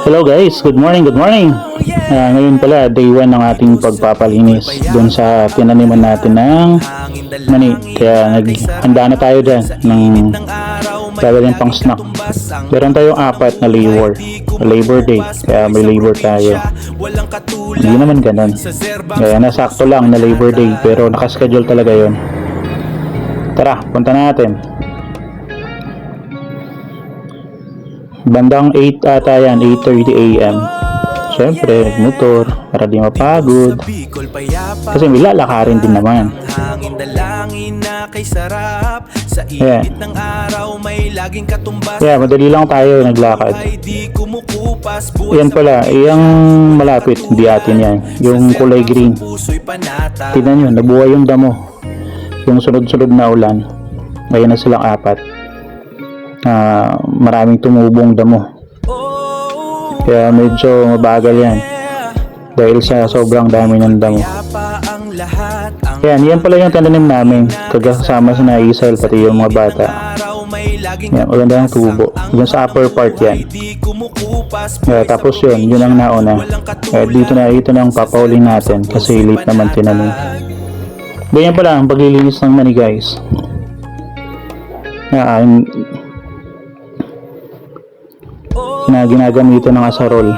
Hello guys, good morning, good morning. Ngayon pala, day 1 ng ating pagpapalinis dun sa tinaniman natin ng mani. Kaya naghanda na tayo dyan ng gagawin pang snack. Meron tayong 4 na Labor Day, kaya may labor tayo. Hindi naman ganun. Kaya nasakto lang na Labor Day, pero nakaschedule talaga yon. Tara, punta natin. Bandang 8 ata yan, 8:30 AM. Siyempre, nagmotor para di mapagod. Kasi may lalakarin din naman. Ayan. Kaya madali lang tayo naglakad. Yan pala, yung malapit, hindi atin yan. Yung kulay green. Tignan nyo, nabuhay yung damo. Yung sunod-sunod na ulan. Ngayon na silang 4. Maraming tumubong damo, kaya medyo mabagal yan dahil sa sobrang dami ng damo. Yan pala yung tananim namin, kasama sa Naisal pati yung mga bata. Yan, maganda ng tubo dun sa upper part yan. Tapos yun ang nauna. Dito na ang papauling natin kasi late naman tinanim. Ganyan pala ang paglilinis ng mani guys. Na ginagamitan ng asarol.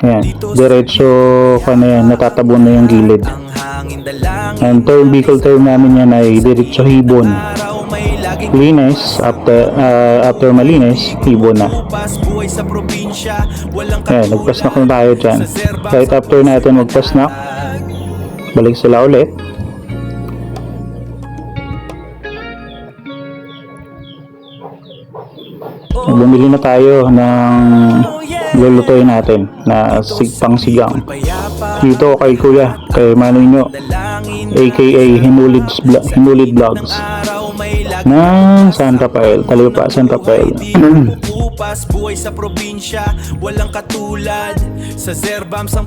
Ayan, diretso ka na yan, natatabon na yung gilid. And Bicol term namin yan ay diretso hibon. Linis, after malinis, hibon na. Ayan, nagpasnak na tayo dyan. Right after natin magpasnak, balik sila ulit. Bumili na tayo ng lulutuin natin na pangsigang dito kay Kuya, kay Manoy nyo, aka Hinulid Vlogs ng San Rafael, Talipa, San Rafael.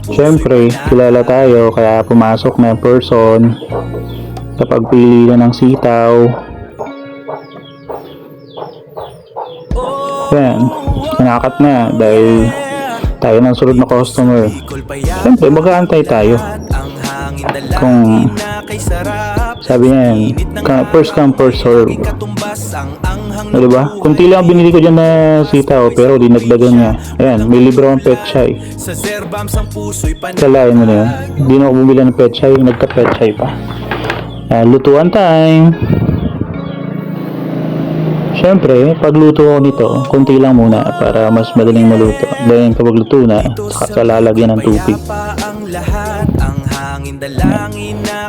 Siyempre, kilala tayo kaya pumasok na yung person sa pagpili na ng sitaw. Yan, kinakat na dahil tayo ng sunod na customer. Siyempre, mag-aantay tayo. Kung sabi niya yan, first come, first serve. Diba? Kunti lang binili ko dyan na sitaw, pero dinagdagan niya. Ayan, may libre akong petchay. Kalain mo na yun. Hindi na ako bumili ng petchay, nagka-petchay pa. Lutuan time. Siyempre, pagluto ko nito, kunti lang muna para mas madaling maluto. Dahil kapag luto na, saka lalagyan ng tubig.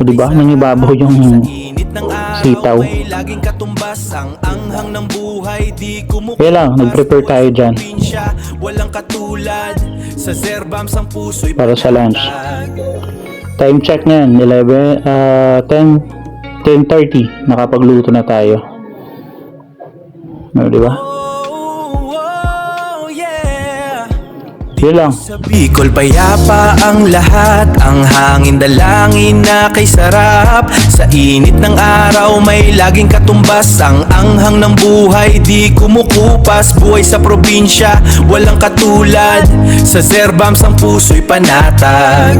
Diba? Nangibabaw yung sitaw. Kaya lang, nag-prepare tayo dyan para sa lunch. Time check na yan, 10:30, nakapagluto na tayo. Diba? Yun lang. Sa Bicol payapa ang lahat, ang hangin dalangin na kay sarap. Sa init ng araw may laging katumbas, ang anghang ng buhay di kumukupas. Buhay sa probinsya, walang katulad. Sa Zerbams ang puso'y panatag.